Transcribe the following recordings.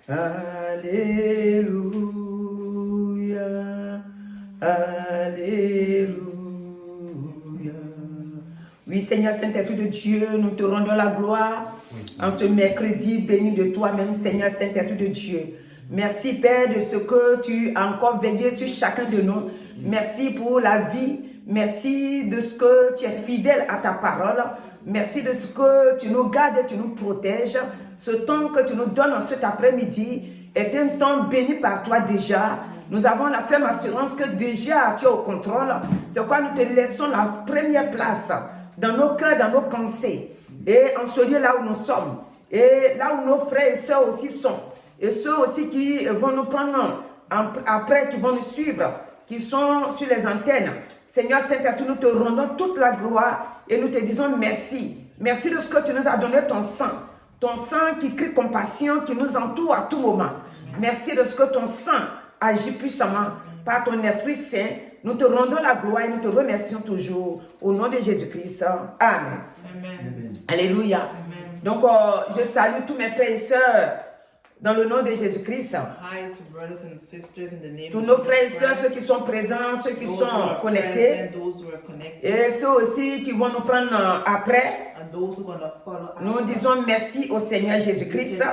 Alléluia, Alléluia. Oui, Seigneur Saint-Esprit de Dieu, nous te rendons la gloire en ce mercredi béni de toi-même, Seigneur Saint-Esprit de Dieu. Merci, Père, de ce que tu as encore veillé sur chacun de nous. Merci pour la vie. Merci de ce que tu es fidèle à ta parole. Merci de ce que tu nous gardes et tu nous protèges. Ce temps que tu nous donnes en cet après-midi est un temps béni par toi déjà. Nous avons la ferme assurance que déjà tu es au contrôle. C'est pourquoi nous te laissons la première place dans nos cœurs, dans nos pensées. Et en ce lieu là où nous sommes. Et là où nos frères et sœurs aussi sont. Et ceux aussi qui vont nous prendre après, qui vont nous suivre, qui sont sur les antennes. Seigneur Saint-Esprit, nous te rendons toute la gloire et nous te disons merci. Merci de ce que tu nous as donné ton sang. Ton sang qui crie compassion, qui nous entoure à tout moment. Merci de ce que ton sang agit puissamment par ton Esprit Saint. Nous te rendons la gloire et nous te remercions toujours. Au nom de Jésus-Christ. Amen. Amen. Alléluia. Amen. Donc, je salue tous mes frères et sœurs dans le nom de Jésus-Christ. Tous nos frères et sœurs, ceux qui sont présents, ceux qui sont connectés, et ceux aussi qui vont nous prendre après. Nous disons merci au Seigneur Jésus-Christ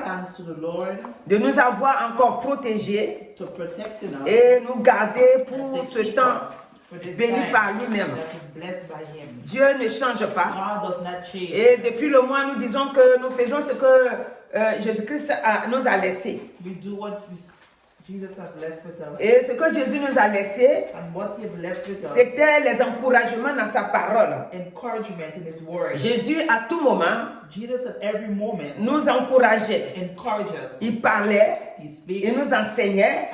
de nous avoir encore protégés et nous garder pour ce temps béni par lui-même. Dieu ne change pas. Et depuis le mois, nous disons que nous faisons ce que Jésus-Christ nous a laissé. Et ce que Jésus nous a laissé, c'était les encouragements dans sa parole. Jésus, à tout moment, nous encourageait. Il parlait, il nous enseignait,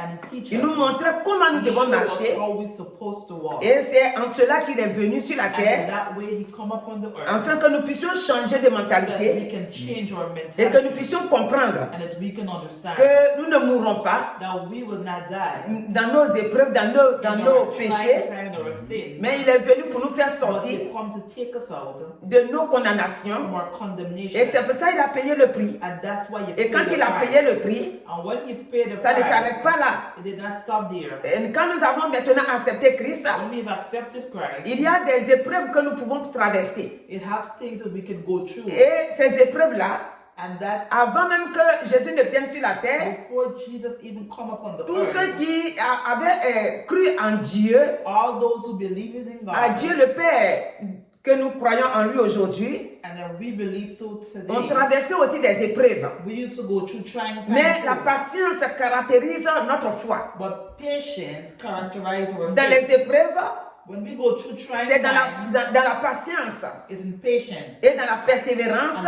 il nous montrait comment nous devons marcher. Et c'est en cela qu'il est venu sur la terre, afin que nous puissions changer de mentalité et que nous puissions comprendre que nous ne mourrons pas dans nos épreuves, dans nos péchés, mais il est venu pour nous faire sortir de nos condamnations. Et c'est pour ça qu'il a payé le prix. Et quand il a payé le prix, ça ne s'arrête pas là. Et quand nous avons maintenant accepté Christ, il y a des épreuves que nous pouvons traverser. Et ces épreuves-là, avant même que Jésus ne vienne sur la terre, tous ceux qui avaient cru en Dieu, à Dieu le Père, que nous croyons en lui aujourd'hui, on traversait aussi des épreuves. Mais la patience caractérise notre foi. Dans les épreuves, c'est dans la patience et dans la persévérance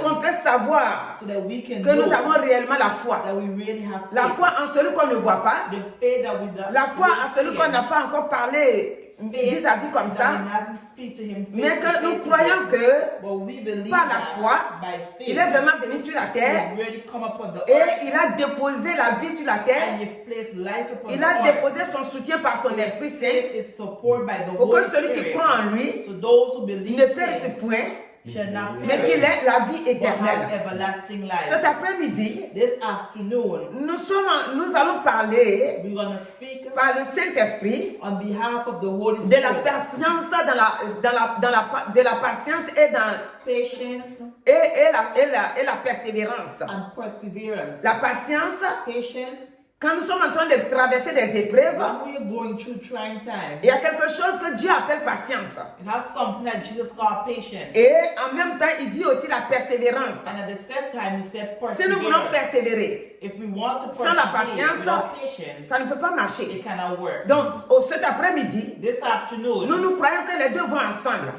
qu'on peut savoir que nous avons réellement la foi. La foi en celui qu'on ne voit pas, la foi en celui qu'on n'a pas encore parlé vis-à-vis comme ça, mais que nous croyons que par la foi, il est vraiment venu sur la terre et il a déposé la vie sur la terre. Il a déposé son soutien par son Esprit Saint pour que celui qui croit en lui ne perde ce point, mais qu'il ait la vie éternelle. Cet après-midi, nous allons parler par le Saint-Esprit de la patience, de la patience et la persévérance. La patience, quand nous sommes en train de traverser des épreuves, il y a quelque chose que Dieu appelle patience. Et en même temps, il dit aussi la persévérance. Si nous voulons persévérer sans la patience, ça ne peut pas marcher. Donc, cet après-midi, nous croyons que les deux vont ensemble.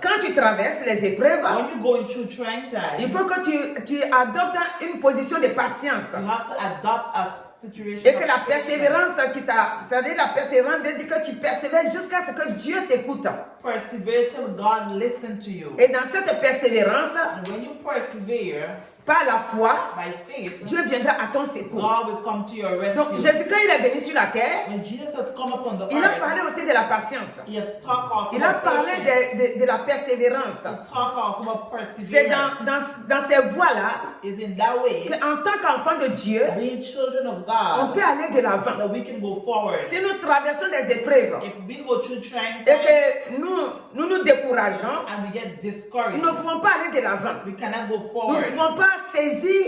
Quand tu traverses les épreuves, il faut que tu adoptes une position de patience. Et que la persévérance c'est-à-dire la persévérance veut dire que tu persévères jusqu'à ce que Dieu t'écoute. persevere till God listens to you. Et dans cette persévérance, And when you persevere par la foi, by faith, Dieu viendra à ton secours. God will come to your Donc rescue. Jésus, quand il est venu sur la terre, When Jesus has come upon the il a earth, parlé aussi de la patience. he has talked also Il a about parlé patience. de la persévérance. He talked also about C'est perseverance. dans ces voies-là Is in that way, qu'en tant qu'enfant de Dieu, being children of on God, peut aller de l'avant. that we can go forward. Si nous traversons des épreuves If we go through trying et times que nous décourageons, and we get nous discouraged, ne pouvons pas aller de l'avant. we cannot go Nous ne forward. pouvons pas saisir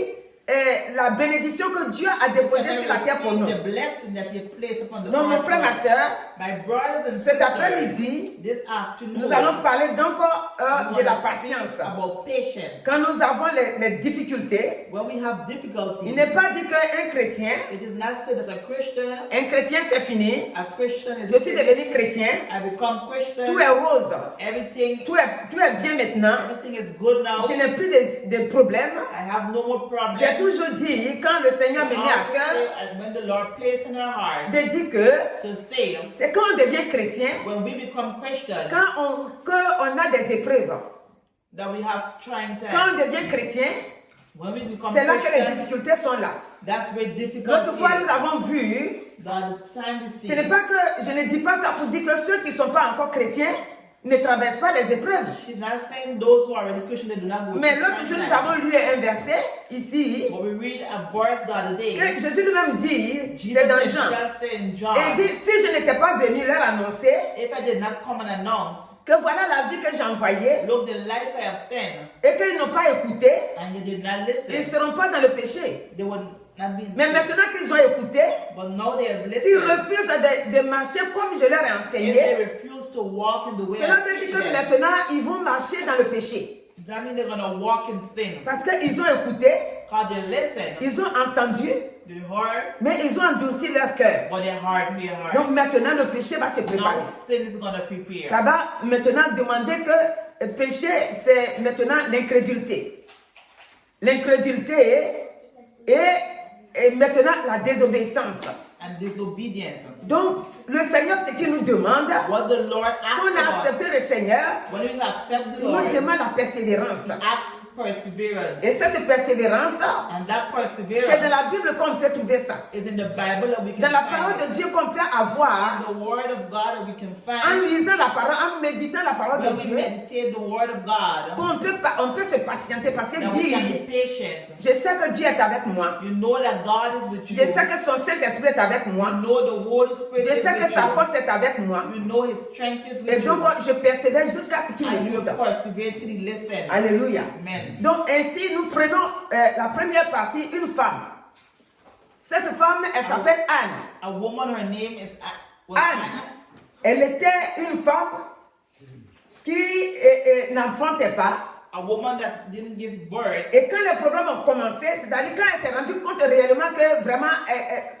la bénédiction que Dieu a déposée sur la terre pour nous. The blessing that He placed upon the Donc, mon earth. frère, ma soeur, My brothers and cet sisters, après-midi, this afternoon, nous allons parler donc we de la want to patience. speak about patience. Quand nous avons les difficultés, When we have difficulties, il n'est pas dit qu'un chrétien, it is not said that un chrétien c'est fini, a Christian is je suis devenu chrétien, I become Christian. tout est rose, Everything tout est bien maintenant, is good now. je n'ai plus de problèmes. I have no more problems. J'ai toujours dit, quand le Seigneur me met à cœur, And when the Lord placed in our heart de dire que to say, c'est quand on devient chrétien, when we become Christians, quand on a des épreuves, that we have trying quand on times. devient chrétien, When we become c'est là que les Christians, difficultés sont là. that's where difficulty L'autre fois, nous is. avons vu, That the time we see, ce n'est pas que, je ne dis pas ça pour dire que ceux qui ne sont pas encore chrétiens ne traversent pas les épreuves. she's not saying those who are already Christian, they do not go Mais through l'autre trying jour, nous times. avons lu un verset ici, But we read a verse the other day. que Jésus lui-même dit, Jesus c'est dans himself Jean. said in John, Et il dit, si je n'étais pas venu leur annoncer if I did not come and announce, que voilà la vie que j'ai envoyée look, the life I have sent, et qu'ils n'ont pas écouté, and you did not ils ne listen, seront pas dans le péché. they would not be in Mais sin. maintenant qu'ils ont écouté, But now they have s'ils listened. refusent de marcher comme je leur ai If they enseigné, refuse to walk in the way cela I veut dire teach que them, maintenant ils vont marcher dans le péché. that means they're going to walk in sin. Parce qu'ils ont écouté, Because they listen, ils ont entendu, they heard, mais ils ont endurci leur cœur. but their heart, their heart. Donc maintenant le péché va se préparer. Now sin is going to prepare. Ça va maintenant demander que le péché, c'est maintenant l'incrédulité. L'incrédulité et maintenant la désobéissance. And disobedient. Donc le Seigneur, ce qu'il nous demande, What the Lord asks qu'on a of us, accepté le Seigneur, when we accept the il nous Lord, demande la persévérance. He asks perseverance. Et cette persévérance, And that c'est dans perseverance la Bible qu'on peut trouver ça. is in the Bible that we can Dans la find. parole de Dieu qu'on peut avoir, In the Word of God that we can en find. lisant la parole, en méditant la parole de When we Dieu, meditate the Word of God, on peut se patienter parce que that we can dit, be patient. je sais que Dieu est avec moi. You know that God is with you. Je sais que son Saint-Esprit est avec moi. You know the Holy Spirit Je is sais que with sa you. force est avec moi. You know His strength is Et with donc, you. je persévère jusqu'à ce qu'il And you m'écoute. persevere till He listens. Alléluia. Amen. Donc, ainsi, nous prenons la première partie, une femme. Cette femme, elle s'appelle Anne. A woman, her name is was Anne. Anna. Elle était une femme qui n'enfantait pas. A woman that didn't give birth. Et quand les problèmes ont commencé, c'est-à-dire quand elle s'est rendue compte réellement que vraiment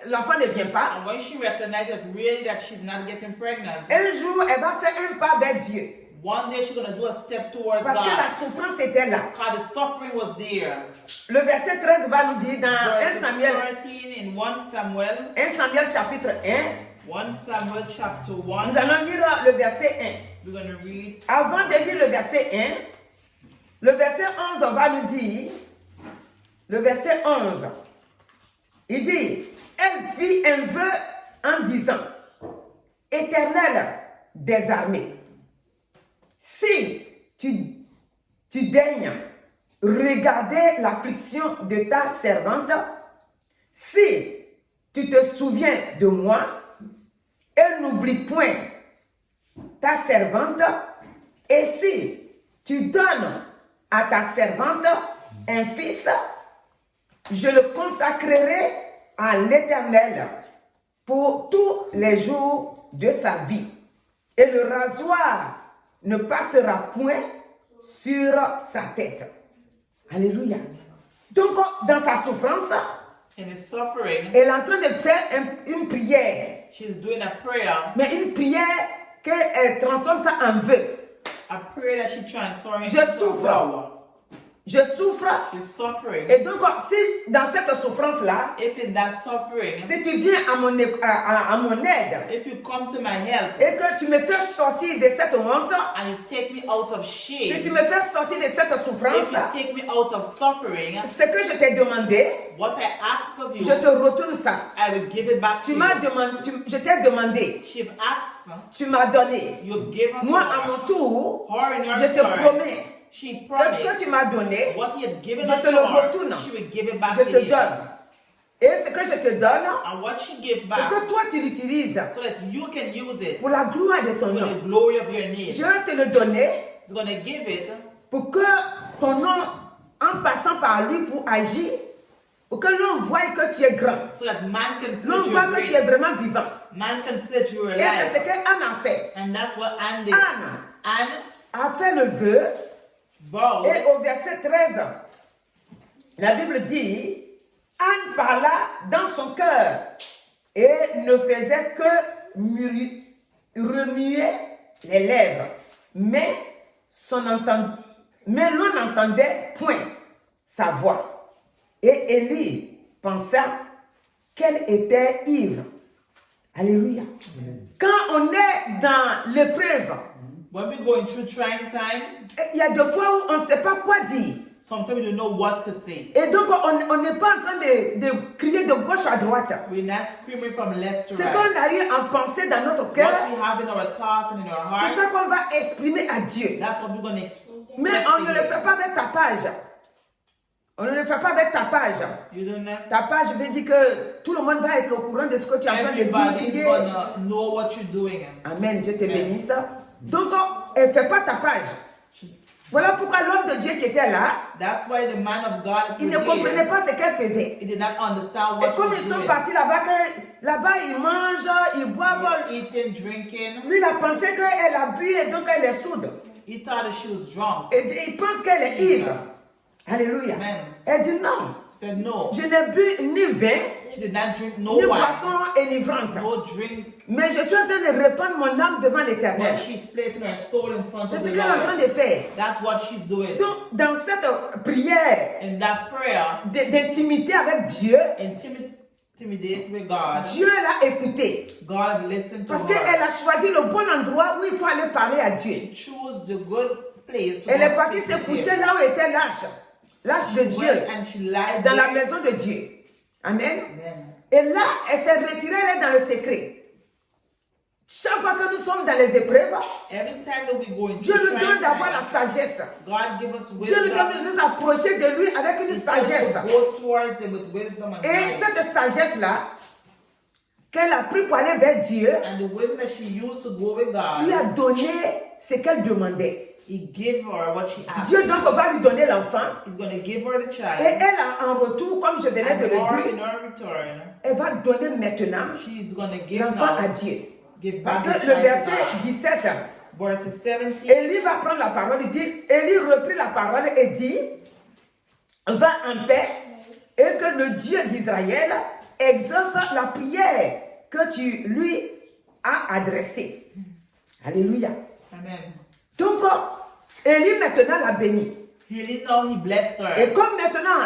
l'enfant ne vient pas, And when she recognized that really that she's not getting pregnant, un jour, elle va faire un pas vers Dieu. one day she's going to do a step towards Parce que la God. souffrance était là. Because the suffering was there. Le verset 13 va nous dire dans 1 Verses Samuel, 13 in 1 Samuel, 1 Samuel chapitre 1, 1 Samuel chapter 1. nous allons lire le verset 1. We're going to read. Avant de lire le verset 1, le verset 11 va nous dire, le verset 11, il dit, elle fit un vœu en disant, Éternel des armées, si tu daignes regarder l'affliction de ta servante, si tu te souviens de moi, et n'oublie point ta servante, et si tu donnes à ta servante un fils, je le consacrerai à l'Éternel pour tous les jours de sa vie. Et le rasoir ne passera point sur sa tête. Alléluia. Donc, dans sa souffrance, In his suffering, elle est en train de faire une prière. she's doing a prayer. Mais une prière qu'elle transforme ça en vœu. A prayer that she transforms Je into a souffre. vow. je souffre. She's suffering. Et donc, si dans cette souffrance-là, If in that suffering, si tu viens à mon aide if you come to my help et que tu me fais sortir de cette honte, and you take me out of si shame, tu me fais sortir de cette if souffrance, you take me out of suffering, ce que je t'ai demandé, what I ask of you, je te retourne ça. I will give it back Tu to m'as you. demandé, je t'ai demandé, She've asked, tu m'as donné. you've given Moi, to à her. mon tour, Her in your je te turn, promets she que ce promised que tu m'as donné, what you have given je unto te le her, retourne. she will give it back je to te you. donne. Et ce que je te donne, And what she gives pour back, que toi tu l'utilises so that you can use it pour la gloire de ton for nom. the glory of your name. Je vais te le donner It's going to give it pour que ton nom, en passant par lui pour agir, pour que l'on voie que tu es grand. so that man can see L'on that voit you're que tu es great. vraiment vivant. Man can see that you're Et c'est ce alive. qu'Anne a fait. And that's what Anne did. Anne Anne a fait le vœu. vowed, Et au verset 13, la Bible dit, Anne parla dans son cœur et ne faisait que remuer les lèvres. Mais l'on n'entendait point sa voix. Et Élie pensa qu'elle était ivre. Alléluia. Quand on est dans l'épreuve, when we're going through trying time, il y a des fois où on ne sait pas quoi dire. sometimes we don't know what to say. Et donc, on n'est pas en train de crier de gauche à droite. We're not screaming from left to Ce right. qu'on a eu en pensée dans notre What cœur, we have in our thoughts and in our c'est heart, ça qu'on va exprimer à Dieu. that's what we're going to express. Mais on ne le fait pas avec tapage. On ne le fait pas avec tapage. You don't know? Tapage veut dire que tout le monde va être au courant de ce que tu es en train de Everybody's dire. going to know what you're doing. Amen, Dieu te bénisse. Donc, elle ne fait pas tapage. Voilà pourquoi l'homme de Dieu qui était là, That's why the man of God il ne comprenait pas ce qu'elle faisait. he did not understand Et what comme he ils was sont doing. partis là-bas, là-bas ils mangent, ils boivent. Eating, drinking. Lui, il a pensé qu'elle a bu et donc elle est sourde. He thought that she was drunk. Et il pense qu'elle est ivre. Alléluia. Amen. Elle dit non, He said no. je n'ai bu ni vin, She did not drink no ni wine, boisson enivrante. no drink. Mais je suis en train de répandre mon âme devant But l'Éternel. she's placing her soul in front C'est of ce the qu'elle est en train Lord. de faire. That's what she's doing. Donc, dans cette prière In that prayer, d'intimité avec Dieu, intimidate with God. Dieu l'a écouté. God listened to Parce her. qu'elle a choisi le bon endroit où il faut aller parler à Dieu. Choose the good place to Elle go est partie speak se with coucher him. là où était l'âge de Dieu, Went and she lied dans la there. maison de Dieu. Amen. Amen. Et là, elle s'est retirée, elle est dans le secret. Chaque fois que nous sommes dans les épreuves, Every time that we go into Dieu nous trying donne d'avoir la time, sagesse. God give us Dieu nous donne de wisdom. nous approcher de lui avec une He says sagesse. to go towards him with wisdom and Et knowledge. cette sagesse-là, qu'elle a pris pour aller vers Dieu, And the wisdom that she used to go with lui a God, donné ce qu'elle demandait. he gave her what she asked. Dieu donc va lui donner l'enfant. He's going to give her the Et child. elle a en retour, comme je venais de And le more dire, in her return, elle va donner maintenant she's going to give l'enfant à now, Dieu. give Parce back que the le child to verset God. 17, Verse 17. Élie va prendre la parole, il dit, Élie reprit la parole et dit, va en paix et que le Dieu d'Israël exauce la prière que tu lui as adressée. Alléluia. Amen. Donc, Élie maintenant l'a béni. He didn't know he blessed her. Et comme maintenant,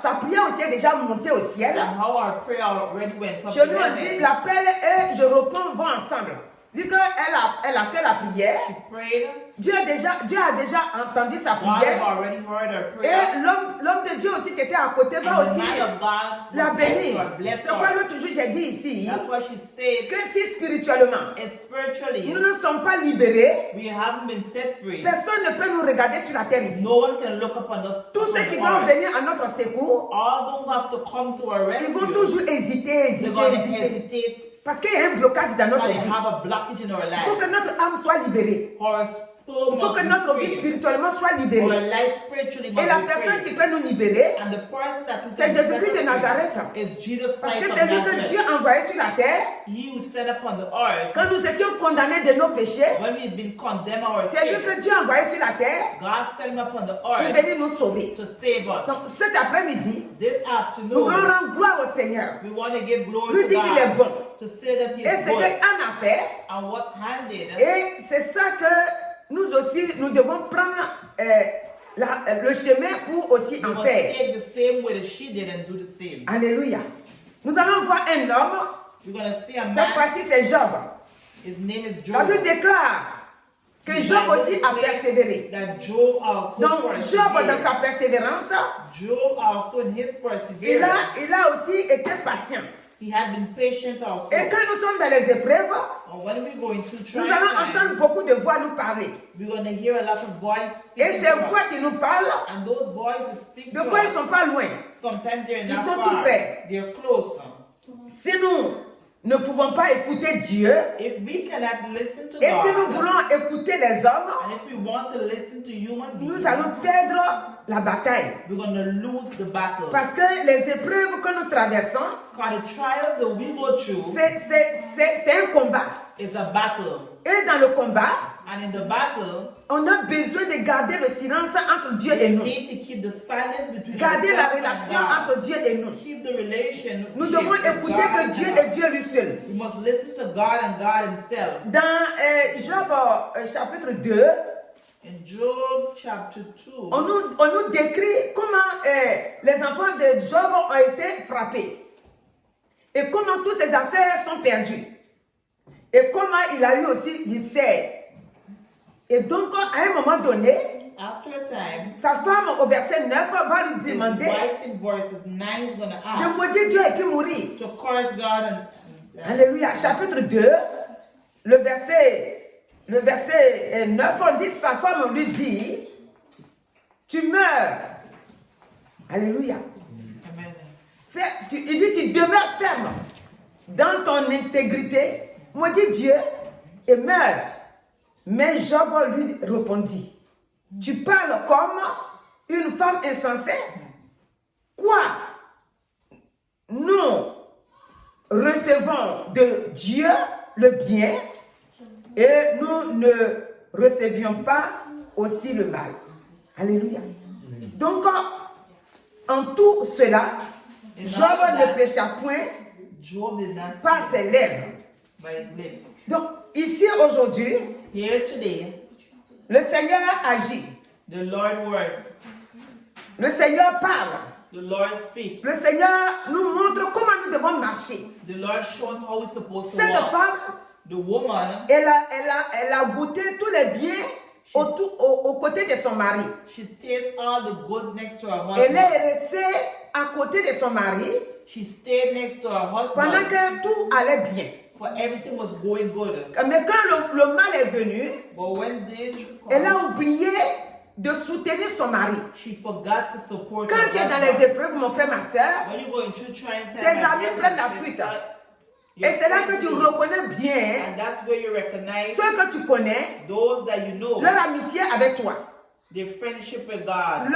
sa prière aussi est déjà montée au ciel, And how our prayer already went up je to lui ai dit, heaven. l'appel et je réponds vont ensemble. Vu qu'elle a fait la prière, She prayed. Dieu a déjà entendu sa God had prière. already heard her Et prayer. l'homme de Dieu aussi qui était à côté va And the aussi man of God la blessed bénir. her, blessed C'est pourquoi her. l'autre jour j'ai dit ici That's why she said, que si spirituellement spiritually, nous ne sommes pas libérés, we haven't been set free. personne ne peut nous regarder sur la terre ici. No one can look upon us. Tous ceux qui doivent venir à notre secours, All don't have to come to our ils vont rescue. toujours hésiter. They're going to hesitate Parce qu'il y a un blocage dans notre because they vie. have a blockage in our Il faut que life. notre âme soit libérée. Our soul Il faut must que be notre vie free. spirituellement soit Our libérée. life spiritually Et must la be personne qui free. peut nous libérer, And the person that c'est can Jésus-Christ set de us Nazareth. free is Jesus Parce Christ que of c'est lui que Nazareth. Dieu a envoyé sur la terre He who set upon the earth quand nous étions condamnés de nos péchés. when we've been condemned our C'est lui sin. que Dieu a envoyé sur la terre God sent him upon the pour earth venir nous sauver. to save us. Donc cet après-midi, This nous voulons afternoon, rendre gloire au Seigneur. we want to give glory Lui to dit qu'il est bon. God to say that He Et is ce good. qu'Anne a fait, And what Han did, et c'est ça que nous aussi, nous devons prendre le chemin pour aussi You en must faire. take the same way that she did and do the same. Alléluia. Nous allons voir un homme, You're going to see a cette man. fois-ci c'est Job. His name is La Job. Bible déclare que The Job Bible aussi a declares persévéré. That Job also Donc Job dans sa persevered. persévérance, Job also in his perseverance, il a aussi été patient. he had been patient also. Et quand nous sommes dans les épreuves, And when we go into nous trying allons times, entendre beaucoup de voix nous parler. we're going to hear a lot of voice Et speaking ces to voix us. qui nous parlent, And those voices speak des to fois ils ne us. sont pas loin. Sometimes they're Ils not sont tout far. près. They're closer. Si nous ne pouvons pas écouter Dieu, If we cannot listen to et si nous God, voulons écouter les hommes, and if we want to listen to human beings, nous allons perdre la bataille. we're going to lose the battle. Parce que les épreuves que nous traversons, Because the trials that we go through c'est un combat. is a battle. Et dans le combat, And in the battle, on a besoin de garder le silence entre Dieu et we nous. need to keep the silence between Garder la ourselves relation and God. entre Dieu et nous. Keep the relation. Nous devons écouter que Dieu est Dieu lui seul. We must listen to God and God Himself. Dans Job chapitre 2, In Job chapter 2, on nous décrit comment les enfants de Job ont été frappés. Et comment toutes ses affaires sont perdues. Et comment il a eu aussi l'ulcère. Et donc, à un moment donné, after a time, sa femme, au verset 9, va lui his demander wife in verses 9 is going to de ask maudire Dieu et puis mourir. to curse God and Alléluia. Chapitre 2, le verset 9, on dit, sa femme lui dit, tu meurs. Alléluia. Amen. Il dit, tu demeures ferme dans ton intégrité, maudit Dieu et meurs. Mais Job lui répondit, tu parles comme une femme insensée. Quoi? Nous recevons de Dieu le bien et nous ne recevions pas aussi le mal. Alléluia. Donc, en tout cela, Job ne pécha point Job did not par sin ses lèvres. by his lips. Donc, ici aujourd'hui, Here today, le Seigneur agit. the Lord works, Le Seigneur parle. the Lord speaks, Le Seigneur nous montre comment nous devons marcher. the Lord shows how we're supposed to Cette walk. femme, The woman, elle a goûté tous les biens aux côtés de son mari. she tastes all the good next to her Elle husband. est restée à côté de son mari She stayed next to her pendant husband que tout allait bien. for everything was going good. Mais quand le mal est venu, But when danger elle a comes, oublié de soutenir son mari. she forgot to support Quand her tu es dans les husband. épreuves, mon frère, ma soeur, When you go through trying times, tes my amis brothers prennent la and fuite. sisters, Et c'est là que your tu friends reconnais do. bien And that's where you recognize ceux que tu connais, those that you know, leur amitié avec toi, their friendship with God,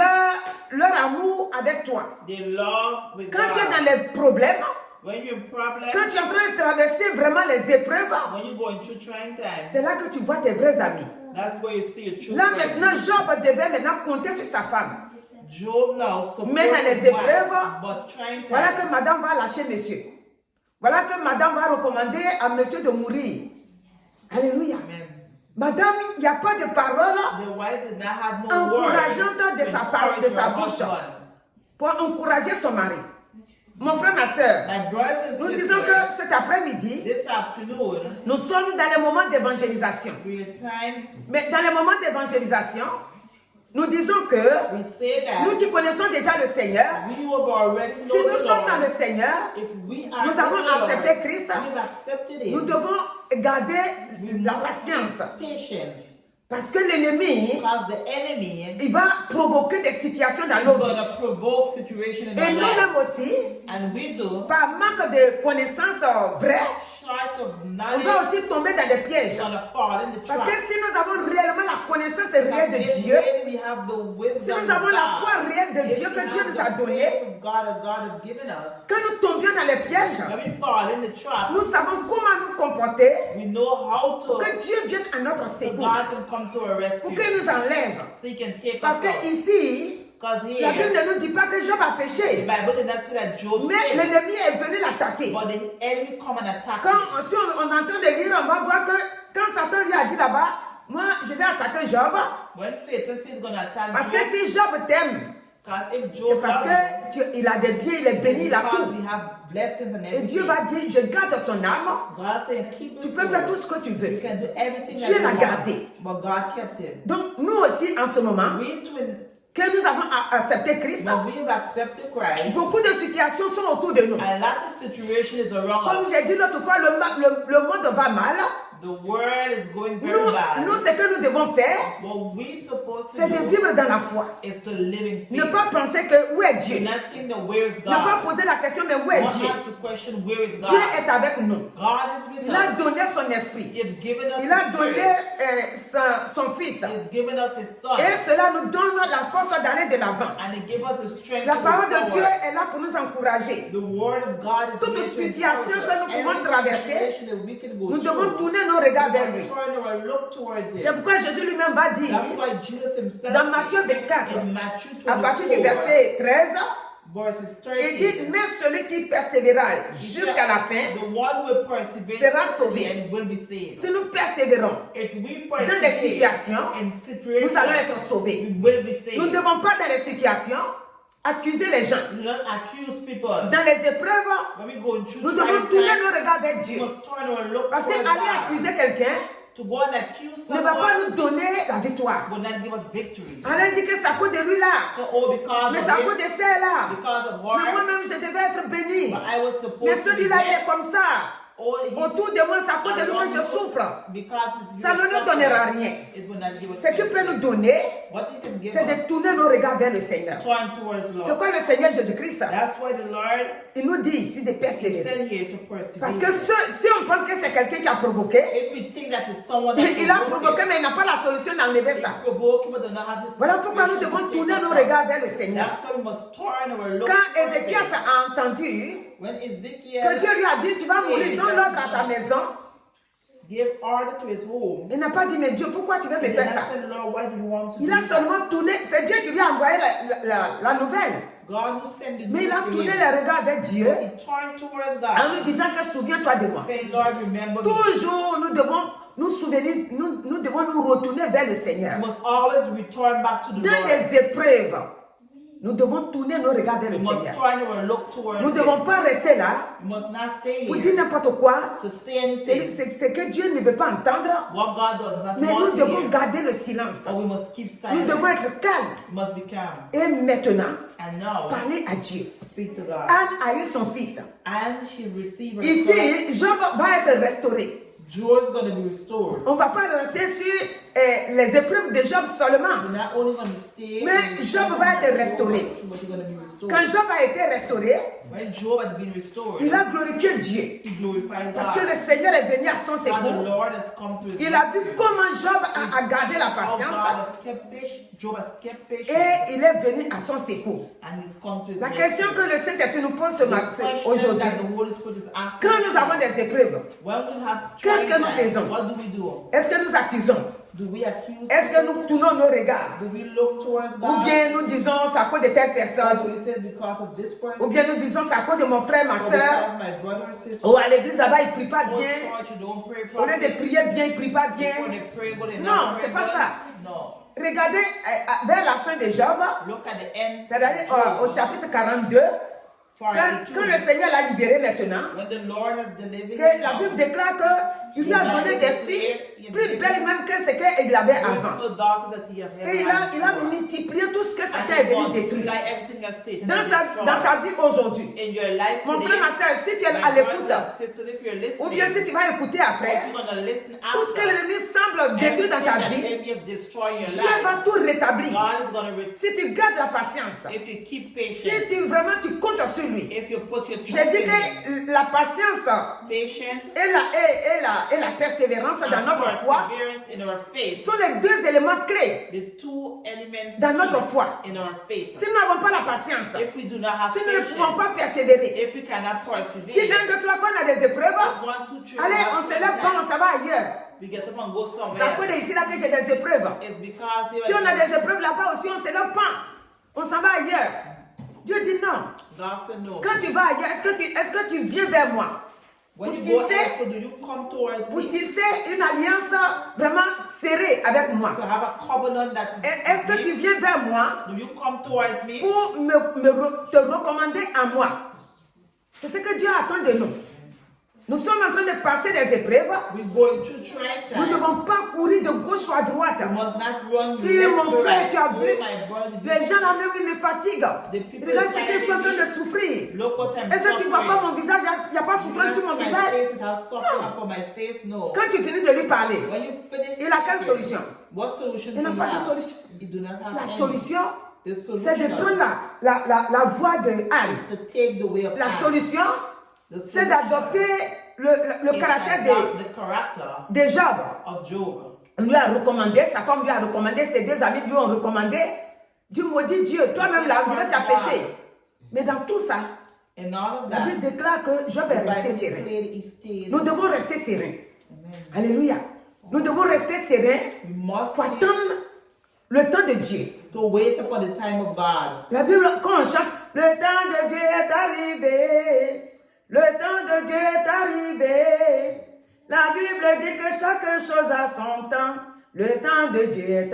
leur amour avec toi. their love with Quand tu es dans God. les problèmes, When you're in problem, quand tu es en train de traverser vraiment les épreuves, when you're going through trying times, c'est là que tu vois tes vrais amis. that's where you see your true Là friends. maintenant, Job devait maintenant compter sur sa femme. Job now supports Mais dans les his wife, épreuves, but trying Voilà times, que madame va lâcher monsieur. Voilà que madame va recommander à monsieur de mourir. Alléluia. amen. Madame, il n'y a pas de parole The wife did not have no word encourageante de to sa part, encourage de sa her bouche husband. pour encourager son mari. Mon frère, ma soeur, My brothers and nous disons sisters, que cet après-midi, this afternoon, nous sommes dans les moments d'évangélisation. we're in time, Mais dans les moments d'évangélisation, nous disons que we say that nous qui connaissons déjà le Seigneur, we have already si known nous the sommes dans Lord. le Seigneur, If we are nous avons in the Lord, accepté Christ, we've accepted nous Him. devons garder We la must patience. be patient, Parce que l'ennemi, because the enemy il va provoquer des situations dans is nos going vies. to provoke situation in Et our nous-mêmes life. aussi, And we do, par manque de connaissances vraies, short of on knowledge, va aussi tomber dans des pièges. we're going to fall in the Parce trap. que si nous avons réellement la connaissance réelle de Because if Dieu, really we have the wisdom si nous of avons la God, foi réelle de if Dieu we que Dieu have nous a the donnée, faith of God that God has given us, quand nous tombions dans les pièges, when we fall in the trap, nous savons comment nous comporter we know how pour to, que Dieu vienne à notre so secours, God can come to our pour rescue, qu'il nous enlève. so He can take Parce us que out. ici, Because la Bible here, ne nous dit pas que Job a the péché, Bible did not say that Job mais sinned, l'ennemi est venu l'attaquer. but the enemy come and attack him. Quand si on est en train de lire, on va voir que quand Satan lui a dit là-bas, moi, je vais attaquer Job. When Satan says he's going to attack Parce que Job, si Job t'aime, because if c'est Job parce loves you, qu'il a des biens, il est béni, il a because tout. he have blessings and Et Dieu everything. va dire, je garde son âme. God said, keep Tu his peux faire tout soul. ce que tu You veux. can do everything Dieu that l'a you gardé. want. But God kept him. Donc, nous aussi, en ce moment, We too, que nous avons accepté Christ, when we have accepted Christ, beaucoup de situations sont autour de nous. a lot of situation is around Comme us. j'ai dit l'autre fois, le monde va mal. The world is going very Nous, bad. ce que nous devons faire, What we supposed c'est to de do vivre dans la foi. is to live in Ne faith. pas penser que où est Dieu. Not think that where is Ne pas God. poser la question, mais où est Not Dieu? ask the question, where is Dieu God? est avec nous. God is with Il a us. donné son esprit. He has given us Il a His donné Spirit. son fils. He has given us His Son. Et cela nous donne la force d'aller de l'avant. And He gave us the strength La to parole go de Dieu forward. est là pour nous encourager. The word of God is Toute there to situation encourage que nous us. pouvons Every traverser, situation that we can go nous devons through, tourner nos regards we vers must lui. turn our look towards C'est Him. pourquoi Jésus lui-même va dire, That's why Jesus Himself dans Matthieu said 24, in Matthew à partir du 24, verset 13, verses il dit, 13, mais celui qui persévérera jusqu'à la fin the one who will persevere sera to the sauvé. end will be saved. Si nous persévérons If we dans des persevere situations, in nous allons situations, être sauvés. we will be Nous ne saved. devons pas dans les situations accuser les gens. Do not accuse people. Dans les épreuves, When we go through nous devons trying tourner times, nos regards vers we Dieu. must turn our look Parce towards qu'aller God. accuser quelqu'un To go and accuse ne va pas someone nous donner la victoire. will not give us victory. Alain dit que c'est à cause de lui là. So, because Mais of c'est à cause it, de celle-là. because of Mais her, moi-même, je devais être béni. but I was Mais supposed to be celui-là, il est blessed. comme ça. Oh, he- Autour de moi, c'est à cause de lui que je souffre. Because it's Ça ne nous donnera rien. It will not give us Ce qu'il peut nous victory. donner, What he can give c'est us, de tourner nos regards vers le Seigneur. turn towards C'est Lord. quoi le Seigneur Jésus-Christ? That's why the Lord Il nous dit ici de is persévérer. said here to persevere. Parce que si on pense que c'est quelqu'un qui a provoqué, If we think that is someone that il a provoked provoqué, him, mais il n'a pas la solution d'enlever he ça. provoked him, but does not have the Voilà pourquoi nous situation devons to take tourner us nos out. regards vers le Seigneur. That's why we must turn our look Quand towards Ézéchias him. a entendu When Ezekiel que Dieu lui a dit, tu vas mourir, donne l'ordre à ta maison, gave order to his home, il n'a pas dit, mais Dieu, pourquoi tu veux me he faire did ça? not say, Lord, why do you want to Il do a that? seulement tourné, c'est Dieu qui lui a envoyé la nouvelle. God who sent the Mais il news a to tourné him. les regards vers Dieu He turned towards en nous God, disant que souviens-toi de moi. saying, Lord, remember me. Toujours, nous devons nous souvenir, nous devons nous retourner vers le Seigneur. We must always return back to the Dans Lord. les épreuves, nous devons tourner nos regards vers le We must Seigneur. turn our look towards Nous ne him. devons pas rester là We must not stay pour dire here n'importe quoi. to say C'est anything. c'est que Dieu ne veut pas entendre, What God does not mais nous want to devons hear. garder le silence. But we must keep Nous silent. devons être calmes. We must be calm. Et maintenant, And now, parler à Dieu. speak to God. Anne a eu son fils. And she received her son. Ici, Job va être restauré. Joy is going to be restored. On ne va pas rester sur les épreuves de Job seulement. You're not only going to stay, Mais Job va être restauré. but you're going to be restored. Quand Job a été restauré, When Job had been restored, il a glorifié Dieu. he glorified Parce que God. le Seigneur est venu à son And the secours. Lord has come to his Il a vu rescue. comment Job a gardé la How God patience. has kept patient. Job has kept patient. Et il est venu à son secours. And he's come to his La rescue. question que le Saint-Esprit nous pose The question aujourd'hui, that the Holy Spirit is asking, quand nous avons des épreuves, when we have qu'est-ce que trying nous times, faisons? what do we do? est-ce que nous accusons? Do we accuse Est-ce que people? nous tournons nos regards? Do we look towards Ou God? bien nous disons c'est à cause de telle Or do personne? we say because of this person? Ou bien nous disons c'est à cause de mon frère, ma Or soeur? because my brother or sister? Ou à l'église là-bas, il ne prie pas Or bien. church, you don't pray Au lieu properly. de prier bien, il ne prie pas bien. Before they pray, but they Non, not c'est pray pas good. ça. No. Regardez vers la fin de Job, Look at the end. c'est-à-dire of au Job. chapitre 42, For quand the le Seigneur l'a libéré maintenant, when the Lord has delivered que him la now, Bible déclare qu'il lui a donné des filles plus belles même que ce qu'il avait avant. beautiful daughters that he has ever Et il had a before. multiplié tout ce que And Satan he est venu wants to détruire. multiply everything that Satan Dans, has destroyed. dans ta vie aujourd'hui, In your life mon today, frère, ma soeur, si tu es my à l'écoute, brothers and sisters, if you're listening, ou bien si tu vas écouter après, if you're gonna listen tout ce que after, l'ennemi semble détruire dans ta everything that vie, enemy have destroyed in your Dieu life, va tout rétablir. God is gonna Si tu gardes la patience, if you keep si patient, vraiment tu comptes sur lui. if you put your J'ai trust dit in Him, que la patience patient et la persévérance dans and notre foi perseverance in our faith, sont les deux éléments clés the two elements dans notre keys foi. in our faith. Si nous n'avons pas la patience, If we do not have si nous ne pouvons patience, pas persévérer, if we cannot si persevere, un de toi qu'on a des épreuves, 1, 2, 3, allez, on se lève pas, on s'en va ailleurs. we get up and go C'est à cause somewhere. d'ici là que j'ai des épreuves. It's because Si on a des épreuves là-bas aussi, on se lève pas. On s'en va ailleurs. Dieu dit non. God said no. Quand tu vas ailleurs, est-ce que tu viens vers moi? When pour you go tisser, elsewhere, do you come towards pour me tisser une alliance vraiment serrée avec moi? to have a covenant that is Est-ce que with tu me? viens vers moi Do you come towards me pour te recommander à moi? C'est ce que Dieu attend de nous. Nous sommes en train de passer des épreuves. we're going through trying Nous ne times? devons pas courir de gauche à droite. You must not run Et left mon to frère, right. tu as Oh, vu, my brother, did les you gens là même, ils me fatiguent. The people Regarde ce qu'ils sont en train tired de souffrir. Look what I'm Est-ce que tu ne vois pas suffering. mon visage? Il n'y a pas de souffrance sur mon My visage. face, it has suffering upon my face. No. Quand tu finis de lui parler, When you finish il a quelle speaking, solution? what solution Il do n'a you pas de have? solution. You do not have La any. solution, The c'est de solution prendre la voie de Anne. is to take the way of La God. solution, The c'est solution d'adopter le is caractère to adopt the character de Job. of Job. On lui a recommandé, sa femme lui a recommandé, ses deux amis lui ont recommandé. Dieu maudit Dieu, toi-même là, on dirait que tu as péché. Mais dans tout ça, And all of la that, Bible déclare que Job the est resté Bible serein. declared he stayed. Nous devons rester sereins. Amen. Alléluia. Nous devons rester sereins We must pour attendre le temps de Dieu. to wait upon the time of God. La Bible, quand on chante, le temps de Dieu est arrivé, le temps de Dieu est arrivé. La Bible dit que chaque chose a son temps, le temps de Dieu est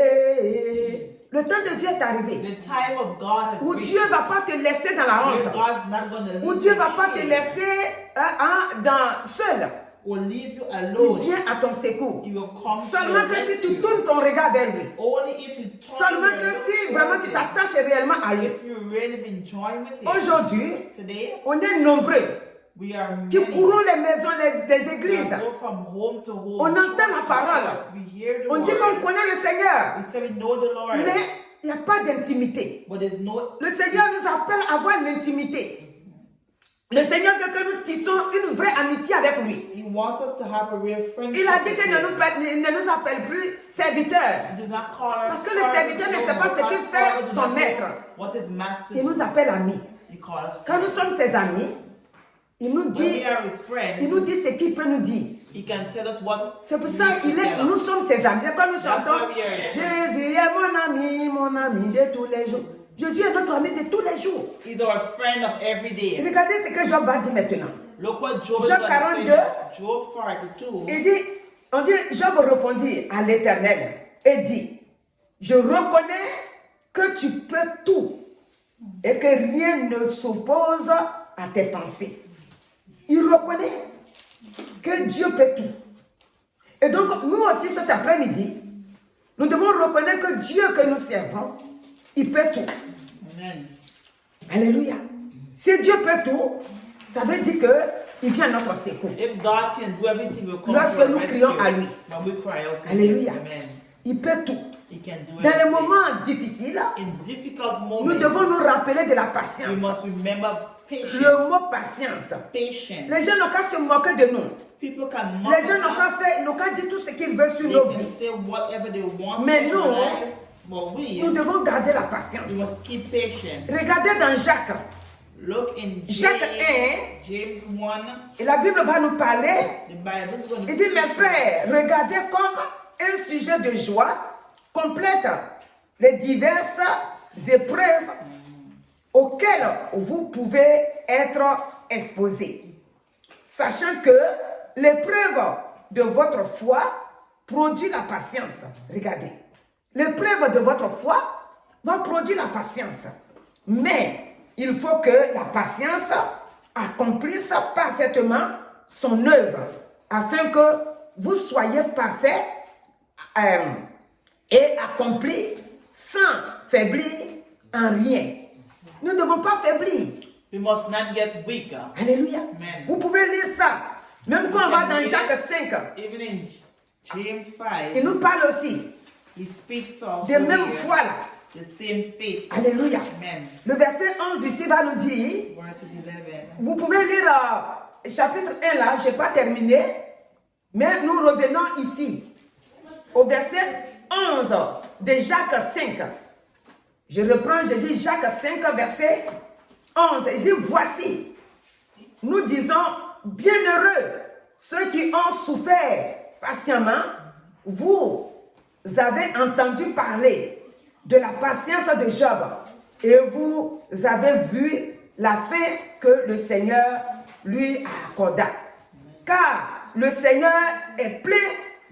arrivé. Le temps de Dieu est arrivé. The time of God has Où reached. Dieu ne va pas te laisser dans la Where honte. God's not going to Où leave Dieu you ne va pas te shame laisser seul. or leave you Il alone. vient à ton secours. He will come to Seulement your que si tu rescue. tournes ton regard vers lui. Only if you turn Seulement your que look si vraiment towards tu him. t'attaches réellement à lui. If you really been joined with him. Aujourd'hui, Today, on est nombreux we are qui many. courons les maisons, les We églises. go from home to home. On entend la parole. We hear the On dit word. qu'on connaît le Seigneur. We say we know the Lord. Mais il n'y a pas d'intimité. But there's no. Le Seigneur nous appelle à avoir une intimité. Le Seigneur veut que nous tissons une vraie amitié avec lui. He wants us to have a real friendship. Il a dit with qu'il him. ne nous appelle plus serviteurs. He does not call us Parce que le servants serviteur ne no sait pas more. ce que God fait servants do son not maître. know what his master Il nous does. appelle amis. He calls us Quand nous friends. sommes ses amis, il nous When dit, we are his friends, il nous dit ce qu'il peut nous dire. he can tell us what. C'est pour he ça needs to tell nous us. sommes ses amis. Et quand nous chantons, why we are- Jésus est mon ami de tous les jours. Jésus est notre ami de tous les jours. He's our friend of every Et day. regardez ce que Job va dire maintenant. Look what Job is Job going to 42. say. Job 42. Il dit, on dit, Job répondit à l'Éternel et dit, je reconnais que tu peux tout et que rien ne s'oppose à tes pensées. Il reconnaît que Dieu peut tout. Et donc, nous aussi cet après-midi, nous devons reconnaître que Dieu que nous servons, il peut tout. Amen. Alléluia. Si Dieu peut tout, ça veut dire qu'il vient à notre secours. If God can do everything, we'll come Lorsque to our nous crions à rescue. lui. When we cry out to Alléluia. him. Amen. Il peut tout. He can do Dans les everything. moments difficiles, In difficult nous moments, devons nous rappeler de la we patience. must remember patience. Le mot patience. Patience. Les gens n'ont qu'à se moquer de nous. People can mock Les gens n'ont qu'à us. faire, n'ont qu'à dire tout ce qu'ils veulent sur They nos can vies. say whatever they want. Mais in nous, our lives, but Nous devons garder la patience. we must keep patient. Regardez dans Jacques. Look in Jacques James 1. Et la Bible va nous parler. The Bible is going to Il dit, say mes frères, regardez comme un sujet de joie complète les diverses épreuves auxquelles vous pouvez être exposés. Sachant que l'épreuve de votre foi produit la patience. Regardez. L'épreuve de votre foi va produire la patience. Mais il faut que la patience accomplisse parfaitement son œuvre, afin que vous soyez parfaits et accomplis sans faiblir en rien. Nous ne devons pas faiblir. we must not get weaker. Alléluia. Amen. Vous pouvez lire ça. Même quand on va dans Jacques 5, Even in James 5, il nous parle aussi he speaks also de même here, foi là. the same faith. Alléluia. Amen. Le verset 11 ici va nous dire, Verses 11. vous pouvez lire chapitre 1 là, je n'ai pas terminé, mais nous revenons ici, au verset 11 de Jacques 5. Je reprends, je dis Jacques 5, verset 11. Il dit, voici, nous disons, bienheureux ceux qui ont souffert patiemment. Vous avez entendu parler de la patience de Job et vous avez vu la fin que le Seigneur lui accorda. Car le Seigneur est plein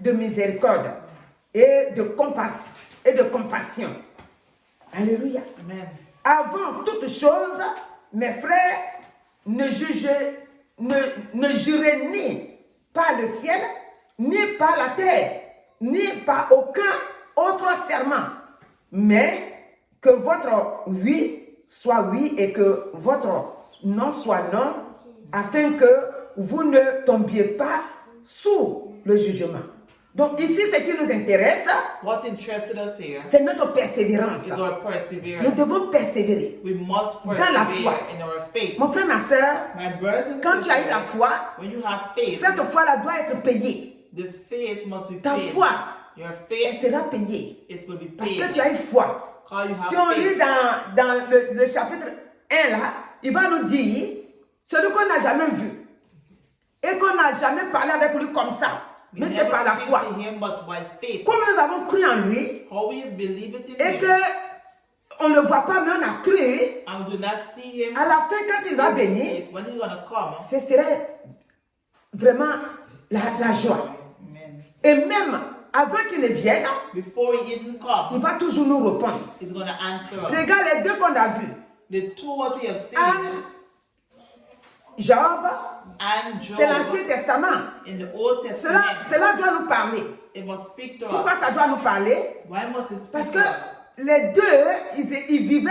de miséricorde et de compassion. Alléluia. Amen. Avant toute chose, mes frères, ne jurez ni par le ciel, ni par la terre, ni par aucun autre serment, mais que votre oui soit oui et que votre non soit non, afin que vous ne tombiez pas sous le jugement. Donc ici, ce qui nous intéresse, What interested us here c'est notre persévérance. is our Nous perseverance. devons persévérer. We must Dans la foi. persevere in our faith. Mon frère, ma soeur, My brothers and quand tu as eu la sisters, foi, when you have faith, cette foi-là doit être payée. the faith must be Ta paid. foi, Your elle faith, sera payée. it will be Parce paid. que tu as eu foi. How you Si have on lit faith. dans le chapitre 1 là, il va nous dire, celui qu'on n'a jamais vu et qu'on n'a jamais parlé avec lui comme ça, We mais c'est never par la speak foi. to him but by faith. Comme nous avons cru en lui How we believe it in et him, que on ne le voit pas, mais on a cru, and we do not see him à la fin quand il va venir, when he's gonna come. ce serait vraiment la joie. Amen. Et même avant qu'il ne vienne, Before he even il comes, va toujours nous répondre. he's gonna answer us. Regarde les deux qu'on a vus, The two what we have seen, Anne, Job, and c'est l'Ancien Job Testament. in the Old Testament, Cela doit nous parler. it must speak to Pourquoi us. ça doit nous parler? Why must it Parce speak que to us? les deux, ils vivaient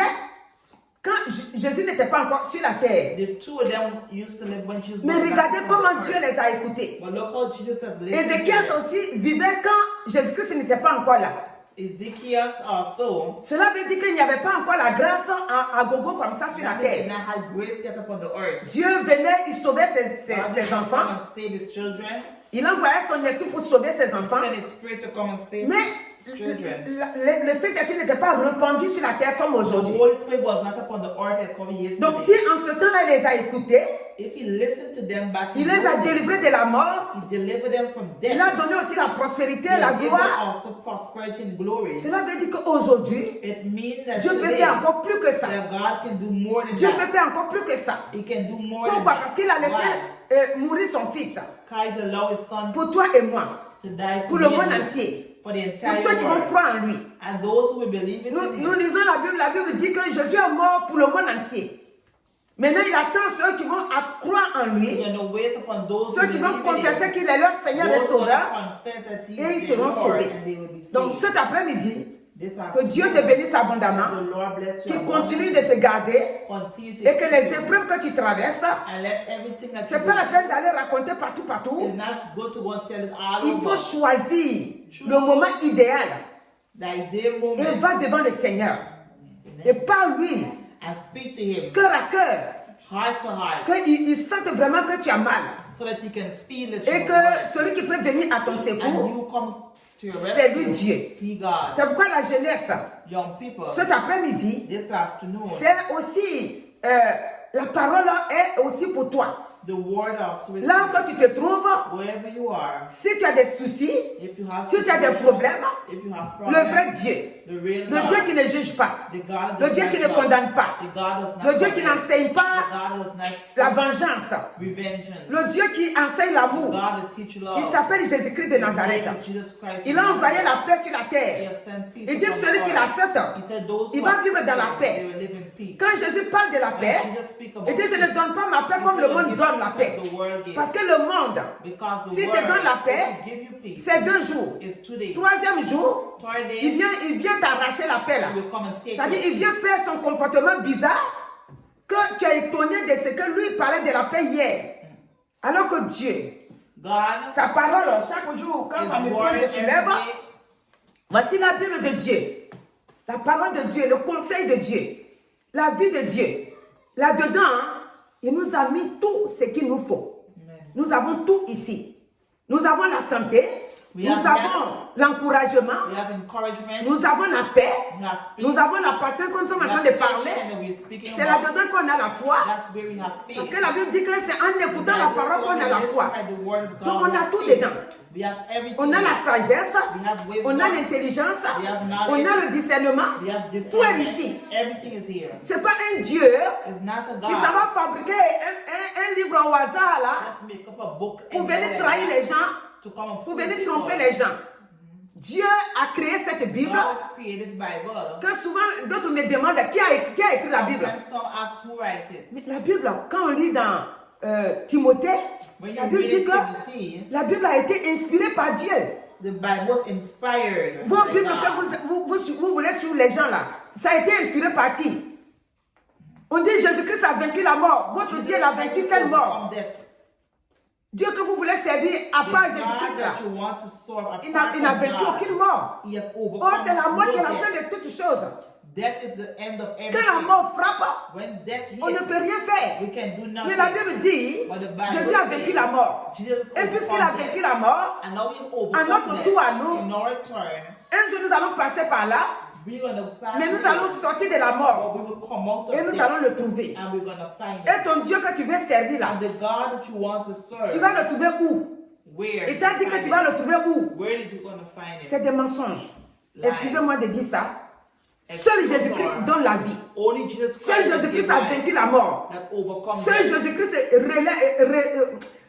quand Jésus n'était pas encore sur la terre. The two of them used to live when Jesus Mais was regardez back on comment the Dieu earth. les a écoutés. But look how Jesus has listened to Ézéchias them. aussi vivait quand Jésus-Christ n'était pas encore là. Ezekiel also, Cela veut dire qu'il n'y avait pas encore la grâce à gogo comme ça sur la that did terre. not have grace yet upon the earth. Dieu venait, il sauvait ses God did not enfants. come and save his children. Il envoyait son esprit pour sauver ses He enfants. sent his spirit to come and save Mais his children. le Saint-Esprit n'était pas répandu sur la terre comme The aujourd'hui. Holy Spirit was not upon the earth like how he is Donc today. si en ce temps-là, il les a écoutés, If he listened to them back in il les a those days, délivrés de la mort, he delivered them from death. il a donné aussi la prospérité, He la gave them gloire. also prosperity and glory. Cela veut dire qu'aujourd'hui, It means that Dieu peut today, faire encore plus que ça. that God can do more than Dieu peut that. faire encore plus que ça. He can do more than Pourquoi? that. Parce qu'il a laissé Why? mourir son fils God has allowed his son pour toi et moi, to die pour for le me monde and you, entier. for the Pour ceux entire qui vont world. croire en lui. And those who will believe in Nous him. lisons la Bible dit que Jésus est mort pour le monde entier. Maintenant, il attend ceux qui vont croire en He's lui, going to wait upon those ceux who qui vont believe in confesser him. qu'il est leur Seigneur et Those who Sauveur, confess that he et ils is their seront Lord sauvés. and they will be Donc saved. cet après-midi, This que Dieu te bénisse abondamment, The Lord bless you qu'il abundantly. continue de te garder Continue to et que les keep you. épreuves que tu traverses, And let everything that c'est you pas la go peine d'aller raconter partout, through partout. is not go to go and tell it all Il faut over. choisir le moment idéal The ideal et moment va devant le Seigneur. Et par lui, and speak to him cœur à cœur, heart to heart qu'il sente vraiment que tu as mal. so that he can feel it. Et que celui qui peut venir à ton And secours, you come to your c'est lui rescue. Dieu. He God. C'est pourquoi la jeunesse, Young people, cet après-midi, this afternoon, c'est aussi, la parole est aussi pour toi. the word also is Là où quand tu te trouves, wherever you are. si tu as des soucis, If you have si tu as des situations, problèmes, if you have le problems, vrai Dieu, the real le God, Dieu qui ne juge pas, the God le does Dieu not qui ne judge, condamne pas, the God does not le Dieu qui condemn, n'enseigne the pas God does not la vengeance, revengeance, le Dieu qui enseigne the l'amour. God that teach love. Il s'appelle Jésus-Christ de His Nazareth. name is Jesus Christ. Il a envoyé la paix sur la He terre. has sent peace Il dit upon celui the qui earth. l'accepte, He said those il who va are vivre dans la saved, they paix. will live in peace. Quand Jésus parle de la When paix, Jesus speak about il dit je ne peace, donne pas ma paix he comme said, le "I'll monde give donne you la peace paix. as the world gives." Parce que le monde, Because the si te world donne la paix, will give you peace. c'est 2 jours. It's 2 days. Troisième jour, Third day, il vient t'arracher la paix là. he will come and take C'est-à-dire, your il vient peace. faire son comportement bizarre que tu es étonné de ce que lui parlait de la paix hier. Alors que Dieu, God, sa parole, chaque jour, quand his ça me prend, word je every soulève, day, voici la Bible de Dieu, la parole de Dieu, le conseil de Dieu, la vie de Dieu. Là-dedans, hein, il nous a mis tout ce qu'il nous faut. Amen. Nous avons tout ici. Nous avons la santé, We nous have avons l'encouragement, We have encouragement. nous avons la paix, We have peace. nous avons la patience que nous sommes en We train have de patience parler. that we're speaking C'est about. là-dedans qu'on a la foi. That's where we have faith. Parce que la Bible dit que c'est en écoutant la parole qu'on a la foi. Donc Donc on a tout dedans. We have everything. On a la sagesse, We have wisdom. on a l'intelligence, We have on knowledge. a le discernement. We have Tout est discernment. ici. Everything is here. C'est pas un Dieu It's not a qui s'en God. va fabriquer un livre au hasard là Let's make up a book pour and venir all trahir that les gens, to come and pour fool venir people. tromper les gens. Dieu a créé cette Bible God created this Bible. que souvent d'autres me demandent qui a écrit la Bible. Sometimes some ask who write it. Mais la Bible, quand on lit dans Timothée, When la you Bible read dit it, que Timothy, la Bible a été inspirée par Dieu. the Bible was inspired. Vos by Bibles God. que vous voulez sur les gens là, ça a été inspiré par qui? On dit Jésus-Christ a vaincu la mort. Votre Dieu l'a vaincu quelle mort? Dieu que vous voulez servir à part Jésus-Christ là, il n'a vaincu aucune mort. Oh, c'est la mort qui est la fin de toutes choses. Death is the end of everything. Quand la mort frappe, When death hits, on ne peut rien faire. we can do nothing. Mais la Bible dit, But the Bible Jésus a vaincu says, la mort. Jesus Et puisqu'il a overcome vaincu death. la mort, And now we à overcome notre death. tour à nous, In our turn, un jour nous allons passer par là, we're gonna pass mais nous it, allons sortir de la mort. but we will come out Et of nous death, allons le trouver. and we're gonna find Et it. ton Dieu que tu veux servir là, And the God that you want to serve, tu vas le trouver où? where? Il t'a dit que tu vas le trouver où? Where did you gonna find it? C'est des mensonges. Lies. Excusez-moi de dire ça. Seul Jésus-Christ donne la vie. Only Jesus Seul Christ Jésus-Christ a vaincu la mort. that overcome Seul death. Jésus-Christ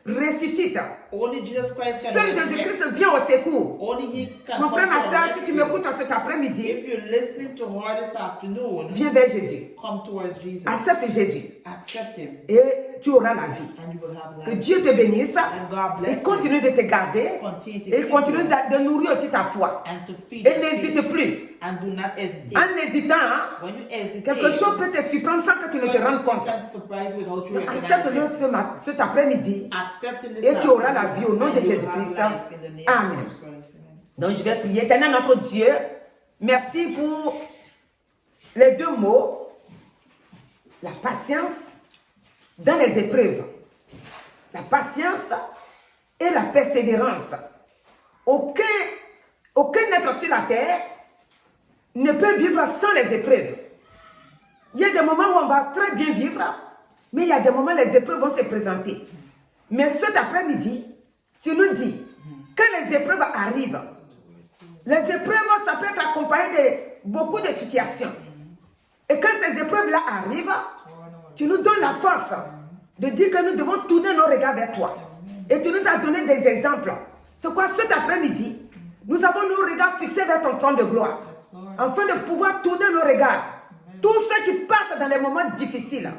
ressuscite. Only Jesus Christ can Seul resurrect. Jésus-Christ vient au secours. Only He can Mon frère, ma come soeur, to si tu rescue. m'écoutes cet après-midi, If you're listening to her this afternoon, viens vers Jésus. come towards Jesus. Accepte Jésus. Accept Him, Et tu auras la vie. and you will have Que life. Dieu te bénisse. And God bless Et continue de te garder. Continue to Et keep continue you. de nourrir aussi ta foi. And to feed Et your n'hésite faith. plus. And do not hesitate. En hésitant, hein, When you hesitate, quelque chose peut te surprendre sans que tu ne te rendes compte. can surprise without you Donc, recognizing accepte-le it. cet après-midi. Accept Him this Et tu auras la afternoon, vie au nom de and you will Jésus-Christ. have life in the name of Amen. Jesus Christ. Amen. Donc je vais prier. Éternel notre Dieu, merci pour les deux mots, la patience dans les épreuves. La patience et la persévérance. Aucun être sur la terre ne peut vivre sans les épreuves. Il y a des moments où on va très bien vivre, mais il y a des moments où les épreuves vont se présenter. Mais cet après-midi, tu nous dis, quand les épreuves arrivent, les épreuves, ça peut être accompagné de beaucoup de situations. Et quand ces épreuves-là arrivent, tu nous donnes la force de dire que nous devons tourner nos regards vers toi. Et tu nous as donné des exemples. C'est quoi cet après-midi, nous avons nos regards fixés vers ton trône de gloire. Afin de pouvoir tourner nos regards. Tous ceux qui passent dans les moments difficiles,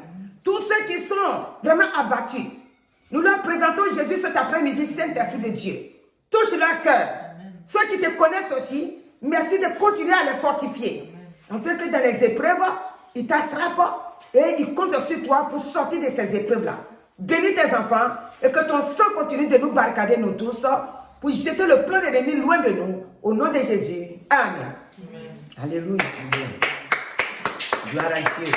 tous ceux qui sont vraiment abattus, nous leur présentons Jésus cet après-midi, Saint-Esprit de Dieu. Touche leur cœur. Ceux qui te connaissent aussi, merci de continuer à les fortifier. Afin que dans les épreuves, ils t'attrapent et ils comptent sur toi pour sortir de ces épreuves-là. Bénis tes enfants et que ton sang continue de nous barricader, nous tous, pour jeter le plan de l'ennemi loin de nous. Au nom de Jésus. Amen. Alléluia. Gloire à Dieu.